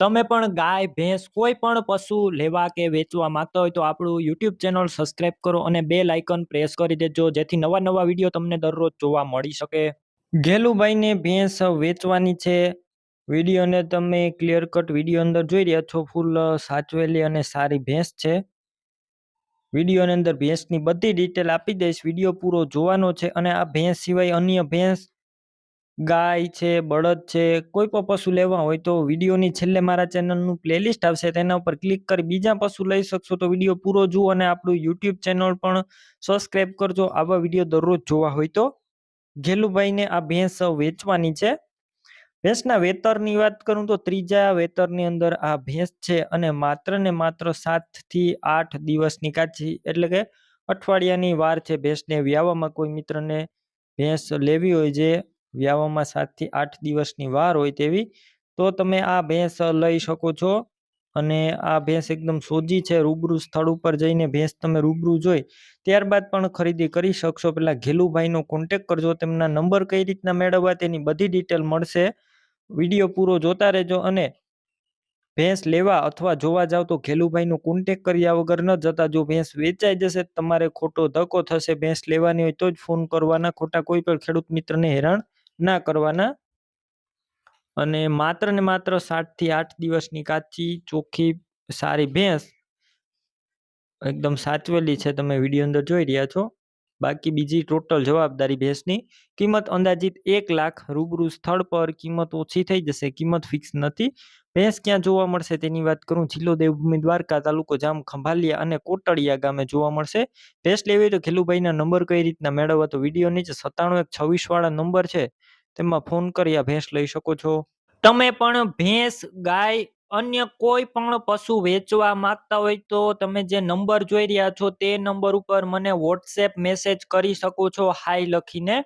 તમે પણ ગાય, ભેંસ કોઈ પણ પશુ લેવા કે વેચવા માંગતા હોય તો આપણું યુટ્યુબ ચેનલ સબસ્ક્રાઇબ કરો અને બેલ આઇકન પ્રેસ કરી દેજો જેથી નવા વિડીયો તમને દરરોજ જોવા મળી શકે. ઘેલુભાઈને ભેંસ વેચવાની છે. વિડીયોને તમે ક્લિયર કટ વિડીયો અંદર જોઈ રહ્યા છો. ફૂલ સાચવેલી અને સારી ભેંસ છે. વિડીયોની અંદર ભેંસની બધી ડિટેલ આપી દઈશ. વિડીયો પૂરો જોવાનો છે અને આ ભેંસ સિવાય અન્ય ભેંસ, ગાય છે, બળદ છે, કોઈ પણ પશુ લેવા હોય તો વિડીયોની છેલ્લે મારા ચેનલનું પ્લેલિસ્ટ આવશે તેના ઉપર ક્લિક કરી બીજા પશુ લઈ શકશો. તો વિડીયો પૂરો જુઓ અને આપણું યુટ્યુબ ચેનલ પણ સબસ્ક્રાઇબ કરજો આવા વિડીયો દરરોજ જોવા હોય તો. ઘેલુભાઈને આ ભેંસ વેચવાની છે. ભેંસના વેતરની વાત કરું તો ત્રીજા વેતરની અંદર આ ભેંસ છે અને માત્ર ને માત્ર 7 થી 8 દિવસની કાચી એટલે કે અઠવાડિયાની વાર છે ભેંસને વ્યાવામાં. કોઈ મિત્રને ભેંસ લેવી હોય જે વ્યાવામાં 7 થી 8 દિવસની વાર હોય તેવી તો તમે આ ભેંસ લઈ શકો છો. અને આ ભેંસ એકદમ સોજી છે. રૂબરૂ સ્થળ ઉપર જઈને ભેંસ તમે રૂબરૂ જોઈ ત્યારબાદ પણ ખરીદી કરી શકશો. પેલા ઘેલુભાઈનો કોન્ટેક કરજો. તેમના નંબર કઈ રીતના મેળવવા તેની બધી ડિટેલ મળશે. વિડીયો પૂરો જોતા રહેજો અને ભેંસ લેવા અથવા જોવા જાવ તો ઘેલુભાઈનો કોન્ટેક કર્યા વગર ન જતા. જો ભેંસ વેચાઈ જશે તમારે ખોટો ધક્કો થશે. ભેંસ લેવાની હોય તો જ ફોન કરવાના. ખોટા કોઈ પણ ખેડૂત મિત્રને હેરાન ના કરવાના. અને માત્ર ને માત્ર 7 થી 8 દિવસની કાચી ચોખ્ખી સારી ભેંસ એકદમ સાચવેલી છે. તમે વિડીયો અંદર જોઈ રહ્યા છો. બાકી બીજી ટોટલ જવાબદારી ભેંસની. કિંમત અંદાજિત 1 લાખ. રૂબરૂ સ્થળ પર કિંમત ઓછી થઈ જશે. કિંમત ફિક્સ નથી. ભેંસ ક્યાં જોવા મળશે તેની વાત કરું. જિલ્લો દેવભૂમિ દ્વારકા, તાલુકો જામ ખંભાલિયા અને કોટડિયા ગામે જોવા મળશે. ભેંસ લેવી હોય તો ઘેલુભાઈના નંબર કઈ રીતના મેળવવા તો વિડીયો નીચે 97 126 વાળા નંબર છે તેમાં ફોન કરી આ ભેંસ લઈ શકો છો. તમે પણ ભેંસ, ગાય, અન્ય કોઈ પણ પશુ વેચવા માંગતા હોય તો તમે જે નંબર જોઈ રહ્યા છો તે નંબર ઉપર મને વોટ્સએપ મેસેજ કરી શકો છો હાય લખીને.